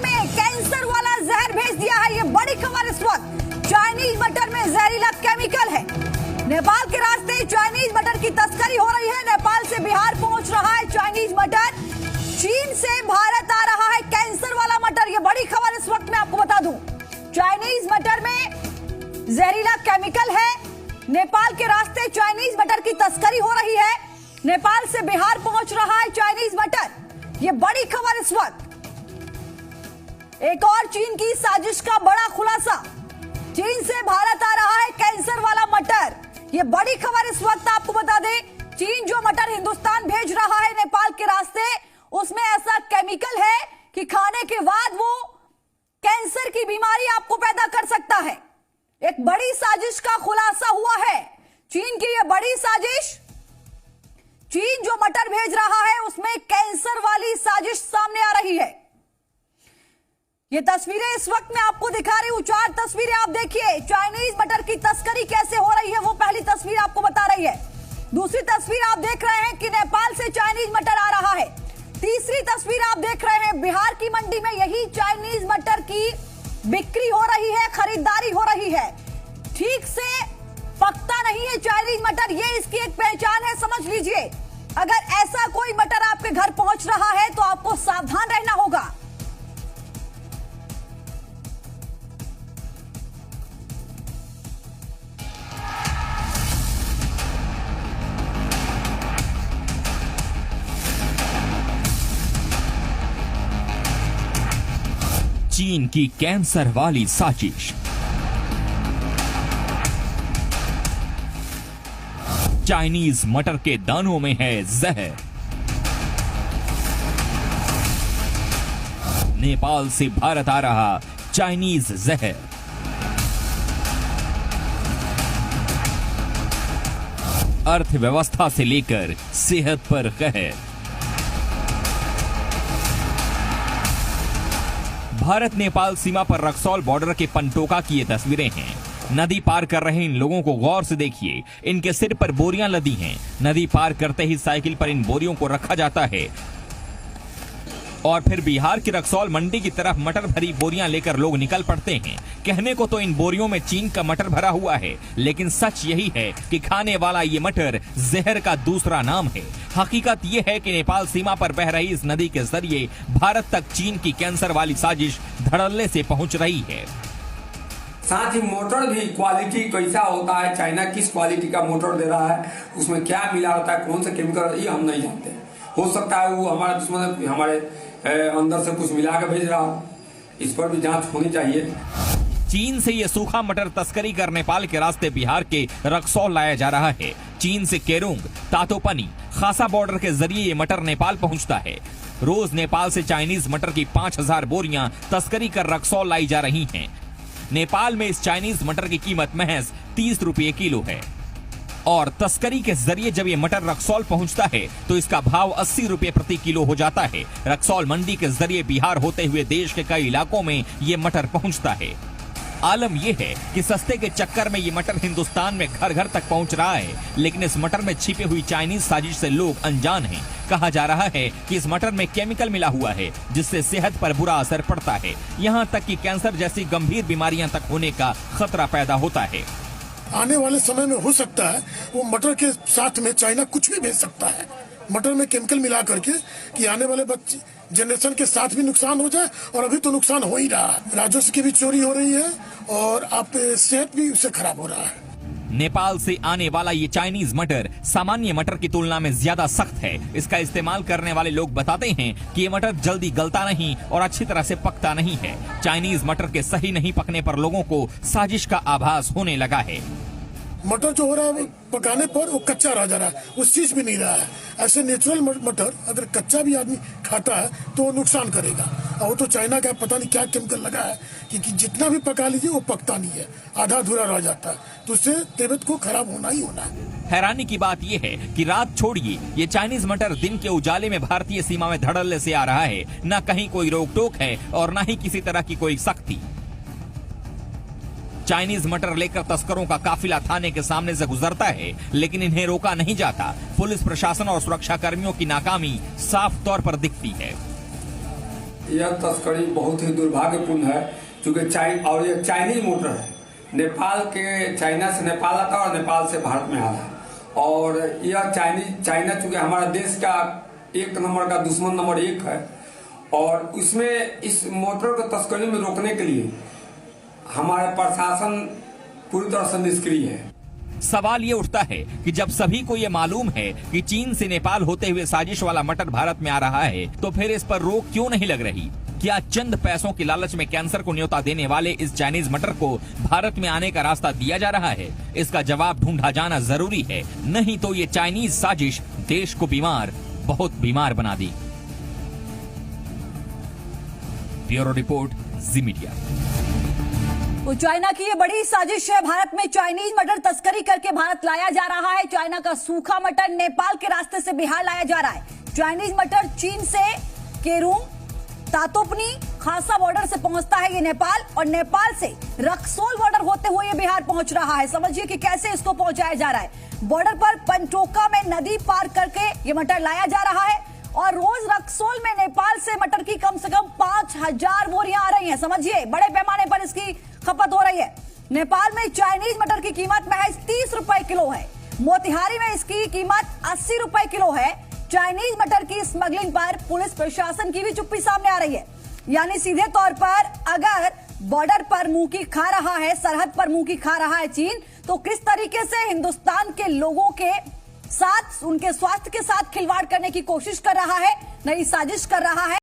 में कैंसर वाला जहर भेज दिया है। ये बड़ी खबर इस वक्त। चाइनीज मटर में जहरीला केमिकल है। नेपाल के रास्ते चाइनीज मटर की तस्करी हो रही है। नेपाल से बिहार पहुंच रहा है चाइनीज मटर। चीन से भारत आ रहा है कैंसर वाला मटर। ये बड़ी खबर इस वक्त मैं आपको बता दूं। चाइनीज मटर में जहरीला केमिकल है। नेपाल के रास्ते चाइनीज मटर की तस्करी हो रही है। नेपाल से बिहार पहुंच रहा है चाइनीज मटर। ये बड़ी खबर इस वक्त। एक और चीन की साजिश का बड़ा खुलासा। चीन से भारत आ रहा है कैंसर वाला मटर। ये बड़ी खबर इस वक्त आपको बता दें। चीन जो मटर हिंदुस्तान भेज रहा है नेपाल के रास्ते, उसमें ऐसा केमिकल है कि खाने के बाद वो कैंसर की बीमारी आपको पैदा कर सकता है। एक बड़ी साजिश का खुलासा हुआ है। चीन की ये बड़ी साजिश। चीन जो मटर भेज रहा है उसमें कैंसर वाली साजिश सामने आ रही है। ये तस्वीरें इस वक्त मैं आपको दिखा रही हूं। 4 तस्वीरें आप देखिए। चाइनीज मटर की तस्करी कैसे हो रही है वो पहली तस्वीर आपको बता रही है। दूसरी तस्वीर आप देख रहे हैं कि नेपाल से चाइनीज मटर आ रहा है। तीसरी तस्वीर आप देख रहे हैं बिहार की मंडी में यही चाइनीज मटर की बिक्री हो रही है, खरीदारी हो रही है। ठीक से पकता नहीं है चाइनीज मटर, ये इसकी एक पहचान है, समझ लीजिए। अगर ऐसा कोई मटर आपके घर पहुंच रहा है तो आपको सावधान रहना होगा। चीन की कैंसर वाली साजिश। चाइनीज मटर के दानों में है जहर। नेपाल से भारत आ रहा चाइनीज जहर। अर्थव्यवस्था से लेकर सेहत पर कहर। भारत नेपाल सीमा पर रक्सौल बॉर्डर के पंटोका की ये तस्वीरें हैं। नदी पार कर रहे इन लोगों को गौर से देखिए। इनके सिर पर बोरियां लदी हैं। नदी पार करते ही साइकिल पर इन बोरियों को रखा जाता है और फिर बिहार की रक्सौल मंडी की तरफ मटर भरी बोरियां लेकर लोग निकल पड़ते हैं। कहने को तो इन बोरियों में चीन का मटर भरा हुआ है, लेकिन सच यही है कि खाने वाला ये मटर जहर का दूसरा नाम है। हकीकत ये है कि नेपाल सीमा पर बह रही इस नदी के जरिए भारत तक चीन की कैंसर वाली साजिश धड़ल्ले से पहुंच रही है। साथ ही मोटर भी क्वालिटी कैसा होता है, चाइना किस क्वालिटी का मोटर दे रहा है, उसमें क्या मिला होता है, कौन सा केमिकल, ये हम नहीं जानते। हो सकता है वो हमारा दुश्मन हमारे अंदर से कुछ मिला के भेज रहा हो। इस पर भी जांच होनी चाहिए। चीन से ये सूखा मटर तस्करी कर नेपाल के रास्ते बिहार के रक्सौल लाया जा रहा है। चीन से केरुंग, तातोपनी, खासा बॉर्डर के जरिए ये मटर नेपाल पहुंचता है। रोज नेपाल से चाइनीज मटर की 5000 बोरियां तस्करी कर रक्सौल लाई जा रही हैं। नेपाल में इस चाइनीज मटर की कीमत महज 30 रुपये किलो है और तस्करी के जरिए जब ये मटर रक्सौल पहुंचता है तो इसका भाव 80 रुपये प्रति किलो हो जाता है। रक्सौल मंडी के जरिए बिहार होते हुए देश के कई इलाकों में ये मटर पहुंचता है। आलम यह है कि सस्ते के चक्कर में ये मटर हिंदुस्तान में घर घर तक पहुंच रहा है, लेकिन इस मटर में छिपी हुई चाइनीज साजिश से लोग अनजान हैं। कहा जा रहा है कि इस मटर में केमिकल मिला हुआ है जिससे सेहत पर बुरा असर पड़ता है। यहाँ तक कि कैंसर जैसी गंभीर बीमारियां तक होने का खतरा पैदा होता है। आने वाले समय में हो सकता है वो मटर के साथ में चाइना कुछ भी भेज सकता है, मटर में केमिकल मिला करके, कि आने वाले बच्चे जनरेशन के साथ भी नुकसान हो जाए। और अभी तो नुकसान हो ही रहा है, राजस्व की भी चोरी हो रही है और आप सेहत भी उससे खराब हो रहा है। नेपाल से आने वाला ये चाइनीज मटर सामान्य मटर की तुलना में ज्यादा सख्त है। इसका इस्तेमाल करने वाले लोग बताते हैं कि ये मटर जल्दी गलता नहीं और अच्छी तरह से पकता नहीं है। चाइनीज मटर के सही नहीं पकने पर लोगों को साजिश का आभास होने लगा है। मटर जो हो रहा है पकाने पर वो कच्चा रह जा रहा है, वो सीज भी नहीं रहा है। ऐसे नेचुरल मटर अगर कच्चा भी आदमी खाता है तो वो नुकसान करेगा। और वो तो चाइना का पता नहीं क्या केमिकल लगा है कि जितना भी पका लीजिए वो पकता नहीं है, आधा अधूरा रह जाता है, तो उससे तबीयत को खराब होना ही होना है। हैरानी की बात यह है कि रात छोड़िए ये चाइनीज मटर दिन के उजाले में भारतीय सीमा में धड़ल्ले से आ रहा है। न कहीं कोई रोक टोक है और न ही किसी तरह की कोई सख्ती। चाइनीज मटर लेकर तस्करों का काफिला थाने के सामने से गुजरता है, लेकिन इन्हें रोका नहीं जाता। पुलिस प्रशासन और सुरक्षा कर्मियों की नाकामी साफ तौर पर दिखती है। यह तस्करी बहुत ही दुर्भाग्यपूर्ण है, क्योंकि और यह चाइनीज मोटर है। नेपाल के चाइना से नेपाल आता है और नेपाल से भारत में आता है। और यह चाइना चूंकि हमारा देश का एक नंबर का दुश्मन नंबर 1 है, और इसमें इस मोटर को तस्करी में रोकने के लिए हमारा प्रशासन पूरी तरह से निष्क्रिय है। सवाल ये उठता है कि जब सभी को ये मालूम है कि चीन से नेपाल होते हुए साजिश वाला मटर भारत में आ रहा है, तो फिर इस पर रोक क्यों नहीं लग रही? क्या चंद पैसों की लालच में कैंसर को न्योता देने वाले इस चाइनीज मटर को भारत में आने का रास्ता दिया जा रहा है? इसका जवाब ढूंढा जाना जरूरी है, नहीं तो ये चाइनीज साजिश देश को बीमार, बहुत बीमार बना दी। ब्यूरो रिपोर्ट, जी मीडिया। तो चाइना की ये बड़ी साजिश है। भारत में चाइनीज मटर तस्करी करके भारत लाया जा रहा है। चाइना का सूखा मटर नेपाल के रास्ते से बिहार लाया जा रहा है। चाइनीज मटर चीन से केरूंग, तातोपनी, खासा बॉर्डर से पहुंचता है ये नेपाल, और नेपाल से रक्सौल बॉर्डर होते हुए ये बिहार पहुंच रहा है। समझिए कि कैसे इसको पहुंचाया जा रहा है। बॉर्डर पर पंटोका में नदी पार करके ये मटर लाया जा रहा है, और रोज रक्सौल में नेपाल से मटर की कम से कम 5000 बोरियां आ रही हैं। समझिए, बड़े पैमाने पर इसकी खपत हो रही है। नेपाल में चाइनीज मटर की कीमत महज 30 रुपए किलो है। मोतिहारी में इसकी कीमत 80 रुपए किलो है। चाइनीज मटर की स्मगलिंग पर पुलिस प्रशासन की भी चुप्पी सामने आ रही है। यानी सीधे तौर पर अगर बॉर्डर पर मुंह की खा रहा है, सरहद पर मुंह की खा रहा है चीन, तो किस तरीके से हिंदुस्तान के लोगों के साथ, उनके स्वास्थ्य के साथ खिलवाड़ करने की कोशिश कर रहा है, नई साजिश कर रहा है।